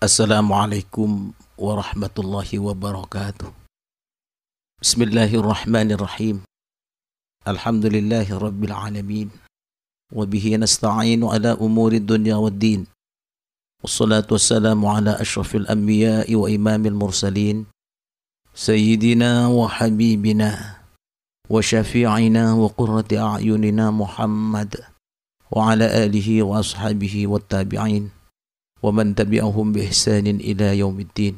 Assalamualaikum warahmatullahi wabarakatuh. Bismillahirrahmanirrahim. Alhamdulillahi rabbil alamin. Wabihi nasta'inu ala umuri dunya waddin. Wassalatu wassalamu ala ashrafil anbiya'i wa imamil mursalin. Sayyidina wa habibina wa syafi'ina wa qurrati a'yunina Muhammad wa ala alihi wa ashabihi wa tabi'in wa man tabi'ahum bi ihsanin ila yaumiddin.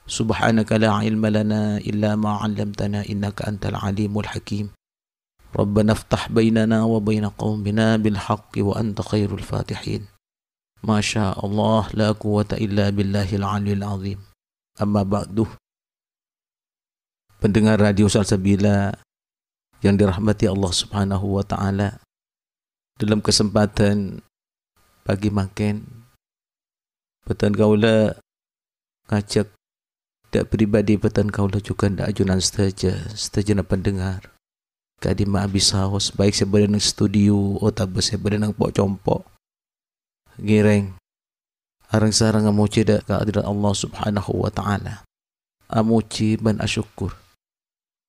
Subhanaka la ilma lana illa ma 'allamtana innaka antal alimul hakim. Rabbana iftah bainana wa baina qaumina bil haqqi wa anta khairul fatihin. Masya Allah la quwwata illa billahil aliyil azim. Amma ba'du. Pendengar Radio Salsabila yang dirahmati Allah Subhanahu wa taala, dalam kesempatan pagi makan petan kaula ngajak dak pribadi petan kaula juga ndak ajunan seteja na pendengar kadima abisaos baik sebenarnya nang studio atau sebenarnya nang pok compok gireng arang sarang amuci dak kehadirat Allah Subhanahu wa taala, amuci ban asyukur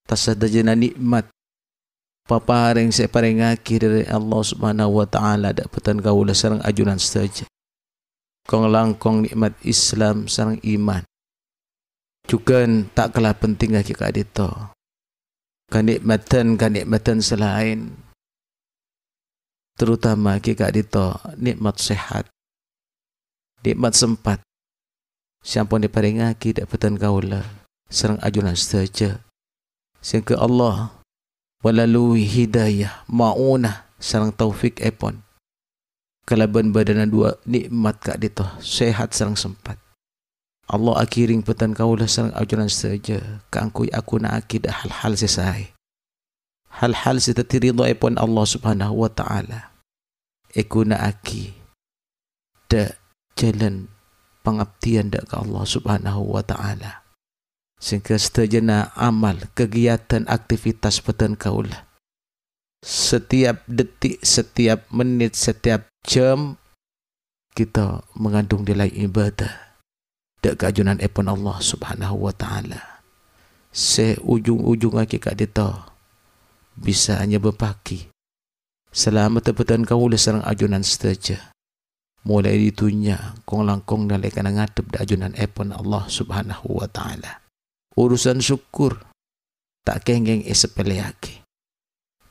tasadajana nikmat papareng separengaki dari Allah Subhanahu wa taala dak petan kaula sareng ajunan seteja kong langkong nikmat Islam sarang iman. Juga tak kalah penting lagi kat dito. Kanikmatan selain terutama kat dito nikmat sehat. Nikmat sempat. Siampun diparingaki dak petan kaula sareng ajunan saja. Sehingga Allah walalui hidayah maunah sareng taufik epon. Kalaban badana dua nikmat kak dito sehat sarang sempat. Allah akiring petan kaulah sarang ajuran saja kangkui aku na akid hal-hal sesai. Hal-hal setatirido epon Allah Subhanahu wa taala. Aku na aki da jalan pengabdian dak ke Allah Subhanahu wa taala. Sehingga setajana amal kegiatan aktivitas petan kaulah. Setiap detik, setiap menit, setiap jam kita mengandung nilai ibadah dak keajunan epon Allah Subhanahu wa taala. Seujung-ujung hakikat kita bisa hanya berpaki selamat tepetan kaula sareng ajunan saja. Mulai ditunya kong langkong dalai kana ngadep dak ajunan epon Allah Subhanahu wa taala. Urusan syukur tak kengeng sepele lagi.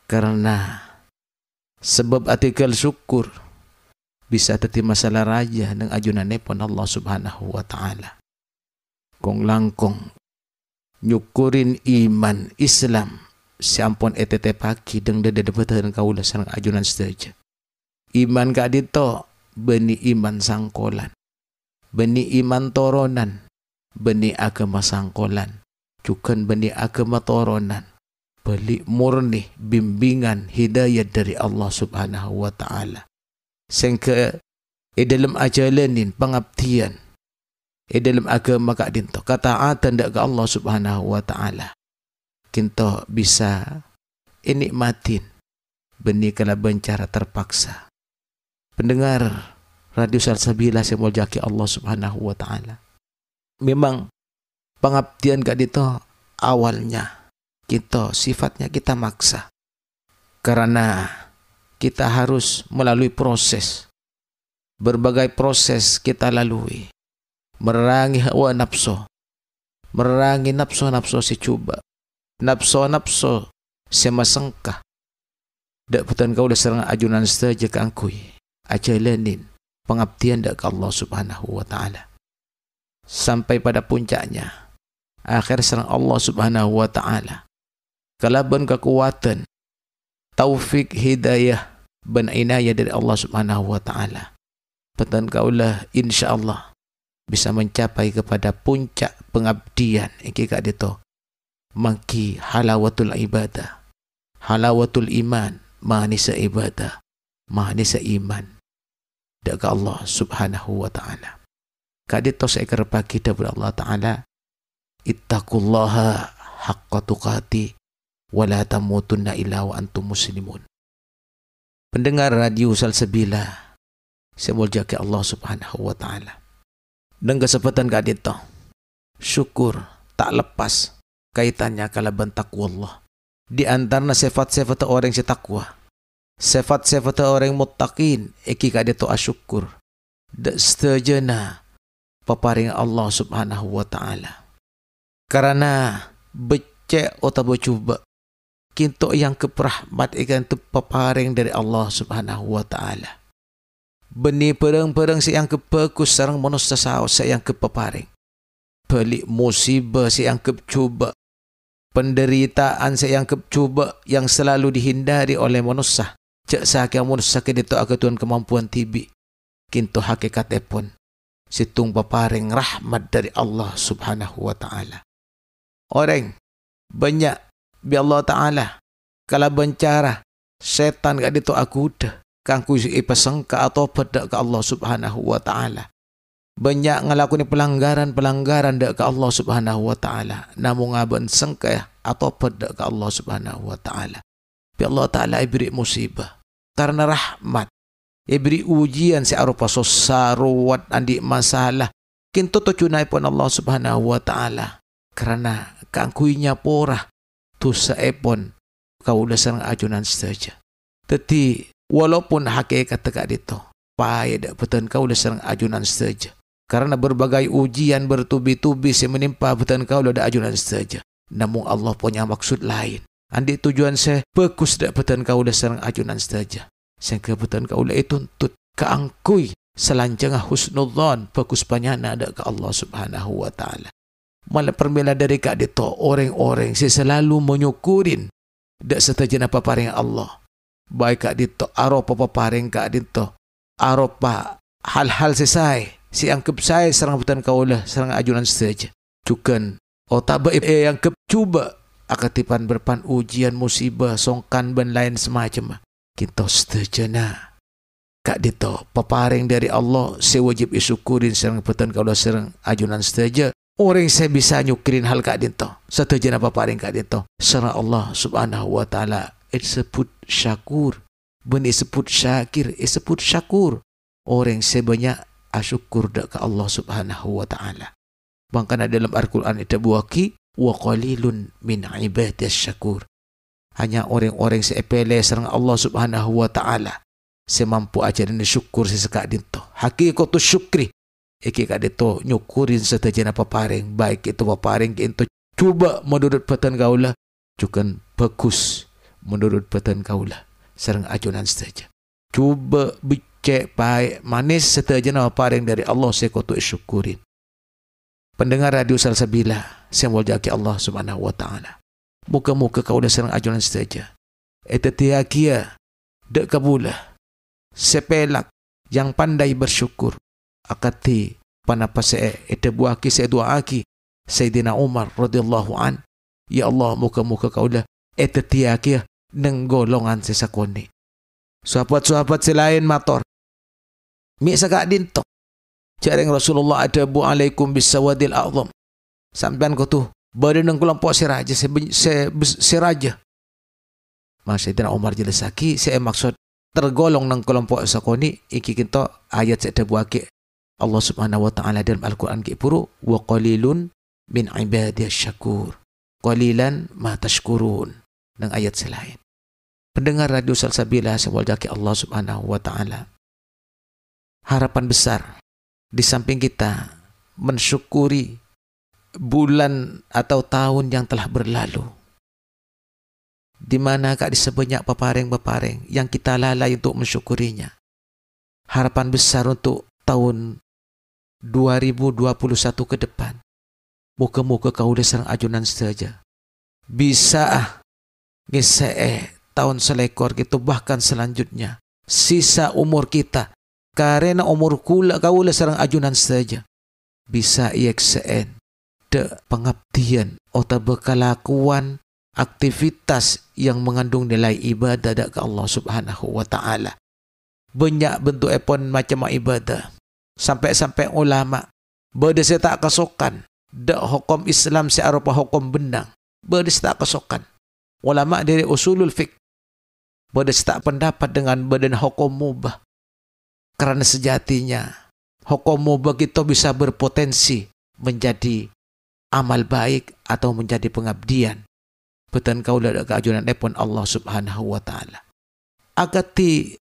Karena sebab artikel syukur bisa teti masalah raja nang ajunan nepon Allah Subhanahu wa taala. Kong langkong nyukurin iman Islam siampun etete pagi deng dede betan kaula sareng ajunan saja. Iman ka dito beni iman sangkolan. Beni iman toronan, beni agama sangkolan, cukan beni agama toronan. Beli murni bimbingan hidayat dari Allah Subhanahu wa taala. Sehingga dalam ajalanin pengabdian dalam agama kak dinto kataatan dak ke Allah Subhanahu wa taala. Kinto bisa nikmatin benih kalaban cara terpaksa. Pendengar Radio Salsabila yang muljaki Allah Subhanahu wa taala. Memang pengabdian kak dinto awalnya kita sifatnya kita maksa karena kita harus melalui proses, berbagai proses kita lalui, merangi hawa nafsu, merangi nafsu si cuba, nafsu si masengkah. Dak petan kau dah serang ajunan saja kangkui, ajalanin pengabdian dak ke Allah Subhanahu wa taala sampai pada puncaknya akhir serang Allah Subhanahu wa taala. Kalaban kekuatan, taufik hidayah ban inayah dari Allah Subhanahu wa taala. Petan kaulah insyaallah bisa mencapai kepada puncak pengabdian iki kak dito. Mangki halawatul ibadah, halawatul iman, manisa ibadah, manisa iman dak Allah Subhanahu wa taala. Kak dito saya kerpaki kepada Allah taala, ittaqullaha haqqa tuqati wala tamutunna illa wa antum muslimun. Pendengar Radio Salsabila, saya muljaki Allah Subhanahu wa taala. Dan kesempatan kak dito. Syukur tak lepas kaitannya kala bentakwa Allah. Di antara sifat-sifat orang yang takwa. Sifat-sifat orang muttaqin. Iki kak dito asyukur. Dak setejana paparing Allah subhanahu wa ta'ala. Karena becek atau bercuba. Kinto yang keperahmat ikan tu paparing dari Allah subhanahu wa ta'ala. Beni perang-perang si yang kepekus sarang manusia saos si yang kepaparing. Pelik musibah si yang kecuba. Penderitaan si yang kecuba yang selalu dihindari oleh manusia. Cak sakit manusia kedito aga Tuhan kemampuan tibi. Kinto hakikatnya pun situng paparing rahmat dari Allah subhanahu wa ta'ala. Orang banyak bi Allah ta'ala kalau bencara setan gak dito aku dah kangku ipasangka atau pada ke Allah subhanahu wa ta'ala. Banyak ngelakuni pelanggaran-pelanggaran dak ke Allah subhanahu wa ta'ala. Namun ngaban sangka atau pada ke Allah subhanahu wa ta'ala. Bi Allah ta'ala ibri musibah. Karena rahmat. Ibri ujian si arupa sosaruat andi masalah. Kinto to cunay pun Allah subhanahu wa ta'ala. Karena kangkuinya porah. Tu saepon kau udah serang ajunan saja. Teti walaupun hakikat tegak dito. Payah dak betul kau udah serang ajunan saja. Karena berbagai ujian bertubi-tubi si menimpa betul kau udah ajunan saja. Namun Allah punya maksud lain. Andi tujuan saya bagus dak betul kau udah serang ajunan saja. Sehingga betul kau udah tuntut keangkui selanjang husnudzon bagus panyana dak ke Allah subhanahu wa ta'ala. Malah permila dari kak dito orang-orang si selalu menyukurin dak setajana paparing Allah. Baik kak dito aropa paparing kak dito aropa hal-hal sesai si angkep saya serang betul kau udah serang ajunan saja. Cukan otaba yang kecuba akatipan berpan ujian musibah songkan ben lain semacam. Kita setejana kak dito paparing dari Allah saya wajib isyukurin serang betul kau udah serang ajunan saja. Orang saya bisa nyukirin hal kak dito setejana paparing kak dito serang Allah subhanahu wa ta'ala. Disebut syakur ben disebut syakir disebut syakur. Orang saya banyak asyukur dak ke Allah subhanahu wa ta'ala. Bahkan dalam Al-Quran itu buaki wa qalilun min ibadiyas syakur. Hanya orang-orang sepele serang Allah subhanahu wa ta'ala semampu aja dan syukur sesekak dito. Hakikatu syukri iki kak dito nyukurin setajana paparing. Baik itu paparing itu cuba menurut patan kaulah juga bagus menurut patan kaulah serang ajunan saja. Cuba becek baik manis setajana paparing dari Allah sekotu syukurin. Pendengar radio Salsabila saya mau jaki Allah subhanahu wa ta'ala. Muka-muka kau dah serang ajunan saja. Eta tiakia dak kabulah sepelak yang pandai bersyukur. Akati panapase eta buaki saya doaki Sayyidina Umar radhiyallahu an. Ya Allah muka-muka kau dah eta tiakia neng golongan sesakoni. Sahabat-sahabat selain mator. Mi sagak dinto. Jarang Rasulullah ada bu alaikum bisawadil a'zam. Sampean ko tu badan nang kelompok seraja seraja. Mas Sayyidina Umar jelasaki saya maksud tergolong nang kelompok sakoni iki kita ayat saya buaki Allah subhanahu wa ta'ala dalam Al-Quran ki puru wa qalilun min ibadiyas syakur. Qalilan ma tashkurun. Nang ayat selain. Pendengar radio Salsabila sewajaki Allah subhanahu wa ta'ala. Harapan besar di samping kita mensyukuri bulan atau tahun yang telah berlalu. Di mana kak disebanyak paparing-paparing yang kita lalai untuk mensyukurinya. Harapan besar untuk tahun 2021 ke depan. Muka-muka kau udah serang ajunan saja. Bisa tahun selekor gitu bahkan selanjutnya. Sisa umur kita. Karena umur kula kau udah serang ajunan saja. Bisa ieksen. De pengabdian atau bekalakuan aktivitas yang mengandung nilai ibadah ke Allah subhanahu wa ta'ala. Banyak bentuk epon macam ibadah. Sampai-sampai ulama berdes tak kesokan. Dak hukum Islam searupa hukum benang. Berdes tak kesokan. Ulama dari usulul fiqh berdes tak pendapat dengan badan hukum mubah. Karena sejatinya Hukum begitu bisa berpotensi menjadi amal baik atau menjadi pengabdian. Betan kaula dak keajunan pun Allah Subhanahu wa taala. Agati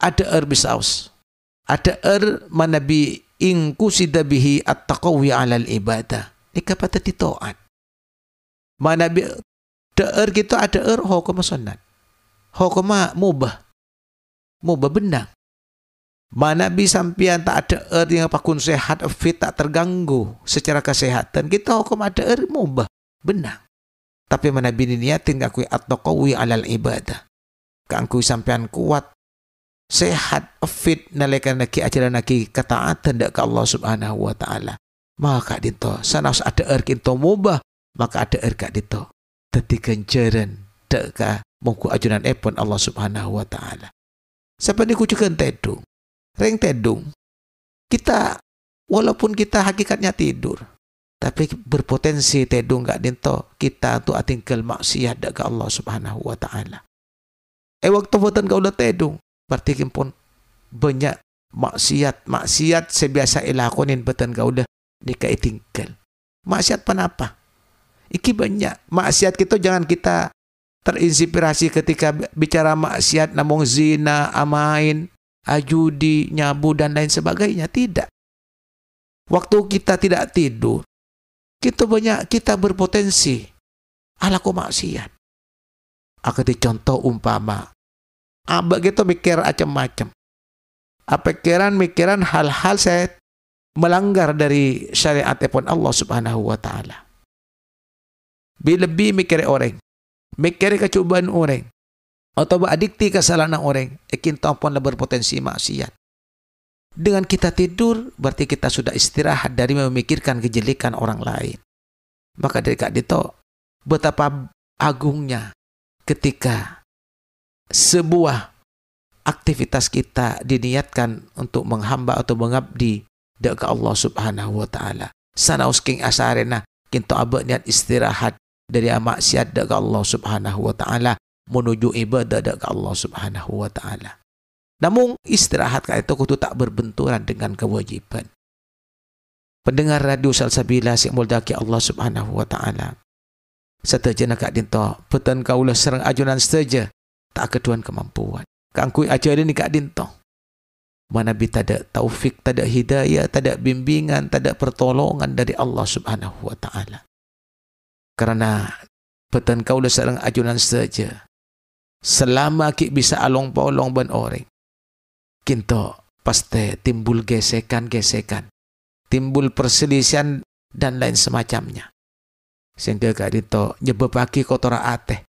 ada bisaus. Ada manabi ingku sidabihi at-taqawi 'alal ibadah. Nika patati taat. Manabi kita ada hukum sunnat. Hukum mubah. Mubah benar. Mana bisa sampian tak ada yang pakun sehat, fit, tak terganggu secara kesehatan. Kita hukum ada mubah. Benar. Tapi mana bini niatin kakui at-taqawi 'alal ibadah. Kakui sampian kuat, sehat, fit, nalekan naki ajaran naki ketaatan dak ke Allah Subhanahu wa taala. Maka dito sanas ada kinto mubah, maka ada kak dito. Teti ganjaran dak ka mongko ajaran epon Allah Subhanahu wa taala. Siapa dikucukan tedung. Reng tedung, kita walaupun kita hakikatnya tidur, tapi berpotensi tedung gak dinto kita tu atingkel maksiat dak ke Allah Subhanahu wa taala. Waktu boten kau udah tedung, berarti pun banyak maksiat sebiasa ilakonin boten kau udah dikai tinggal. Maksiat panapa? Iki banyak maksiat kita, jangan kita terinspirasi ketika bicara maksiat namung zina, amain, ajudi, nyabu, dan lain sebagainya. Tidak. Waktu kita tidak tidur, kita berpotensi alaku maksiat. Aku contoh umpama, begitu mikir macam-macam. Mikiran hal-hal saya melanggar dari syariat pun Allah Subhanahu wa taala. Lebih mikir orang, mikir kecobaan orang, atau adikti kesalahan orang, kita pun berpotensi maksiat. Dengan kita tidur, berarti kita sudah istirahat dari memikirkan kejelekan orang lain. Maka dari kak dito, betapa agungnya ketika sebuah aktivitas kita diniatkan untuk menghamba atau mengabdi ke Allah Subhanahu wa taala. Sana usking asarena kinto abad niat istirahat dari maksiat ke Allah Subhanahu wa taala menuju ibadah ke Allah Subhanahu wa taala. Namun istirahat kak itu kudu tak berbenturan dengan kewajiban. Pendengar radio Salsabila si muldaki Allah Subhanahu wa taala. Setajana kak dinto, petan kaulah serang ajunan saja tak keduan kemampuan. Kangkui ajaran ni kak dinto. Mana bi tada taufik, tada hidayah, tada bimbingan, tada pertolongan dari Allah Subhanahu wa taala. Karena petan kaulah serang ajunan saja. Selama ki bisa along polong ban orang, kinto pasti timbul gesekan-gesekan, timbul perselisihan dan lain semacamnya. Sehingga kak dito nyebabaki kotora ateh.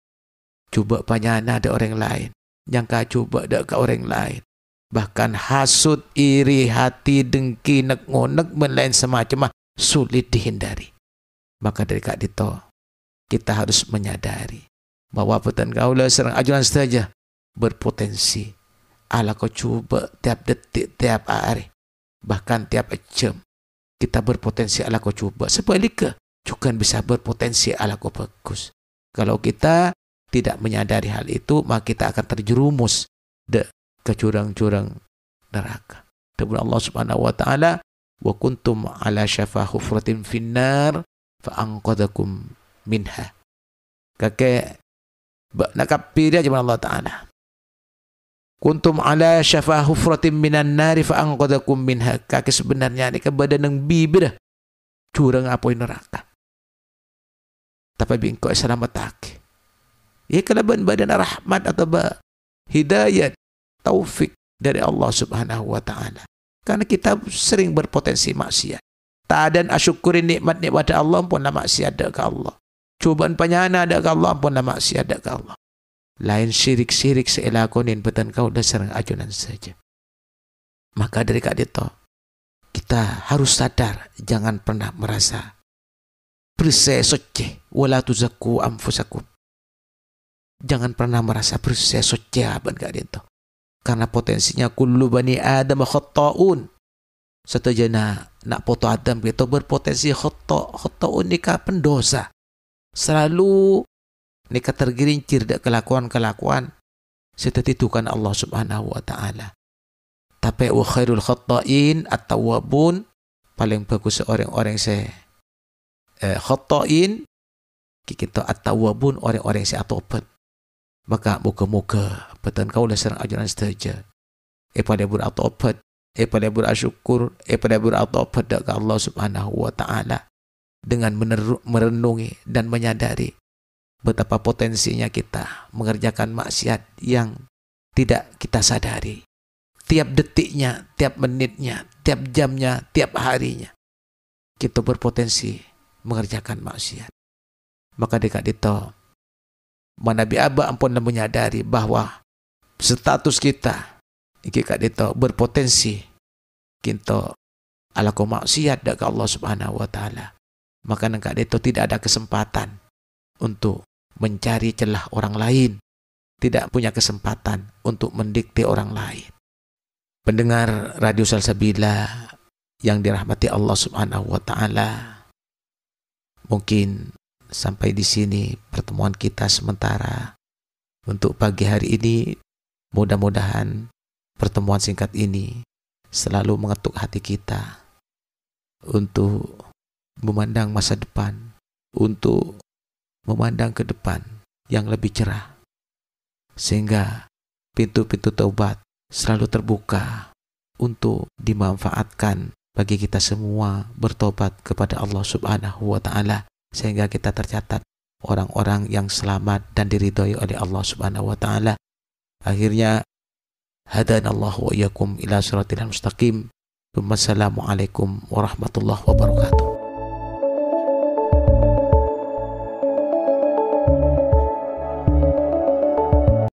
Coba panyana ada orang lain, yang kak coba ada ke orang lain. Bahkan hasut, iri, hati, dengki, nek-ngonek, dan lain semacam sulit dihindari. Maka dari kak dito kita harus menyadari bahwa petan kaulah serang ajunan saja berpotensi ala kau coba tiap detik, tiap hari, bahkan tiap jam kita berpotensi ala kau coba. Sebaliknya juga bisa berpotensi ala kau bagus. Kalau kita tidak menyadari hal itu, maka kita akan terjerumus ke jurang-jurang neraka. Dan Allah Subhanahu wa taala, wa kuntum ala syafa hufratin finnar fa anqadhakum minha. Kakek nakapir aja Allah taala. Kuntum ala syafa hufratin minan nari fa anqadhakum minha. Kakek sebenarnya ni kebadan ng bibir jurang apoy neraka. Tapi bingko selamat tak. Ya kalaban badan rahmat atau hidayat, taufik dari Allah Subhanahu wa taala. Karena kita sering berpotensi maksiat. Ta'adan asyukurin nikmat-nikmat Allah pun lah maksiat ke Allah. Cubaan penyana ke Allah pun lah maksiat ke Allah. Lain syirik-syirik seilakonin petan kau dasar ajunan saja. Maka dari kak dito, kita harus sadar, jangan pernah merasa bersesoceh wala tuzakku anfusakum. Jangan pernah merasa bersesoceh abad kak dito. Karena potensinya kullu bani Adam khatta'un. Setajana nak foto Adam itu berpotensi khatta'un nikah pendosa. Selalu nikah tergerincir dak kelakuan-kelakuan setetitukan Allah Subhanahu wa taala. Tapi wa khairul khata'in at-tawwabun, paling bagus orang-orang saya khata'in kita at-tawwabun, orang-orang saya taubat. Maka moga-moga betan kau lah serang ajaran saja. Pada beratobat, pada berasyukur, pada beratobat kepada Allah Subhanahu wa taala dengan merenungi dan menyadari betapa potensinya kita mengerjakan maksiat yang tidak kita sadari. Tiap detiknya, tiap menitnya, tiap jamnya, tiap harinya kita berpotensi mengerjakan maksiat. Maka dekat itu Manabi Aba ampun menyadari bahwa status kita berpotensi kita alaku maksiat dekat Allah Subhanahu wa taala. Maka dekat itu tidak ada kesempatan untuk mencari celah orang lain, tidak punya kesempatan untuk mendikte orang lain. Pendengar Radio Salsabila yang dirahmati Allah Subhanahu wa taala, mungkin sampai di sini pertemuan kita sementara untuk pagi hari ini. Mudah-mudahan pertemuan singkat ini selalu mengetuk hati kita untuk memandang masa depan, untuk memandang ke depan yang lebih cerah, sehingga pintu-pintu taubat selalu terbuka untuk dimanfaatkan bagi kita semua bertobat kepada Allah Subhanahu wa taala, sehingga kita tercatat orang-orang yang selamat dan diridhoi oleh Allah Subhanahu wa taala. Akhirnya hadanallahu wa iyyakum ila shiratil mustaqim. Wassalamualaikum warahmatullahi wabarakatuh.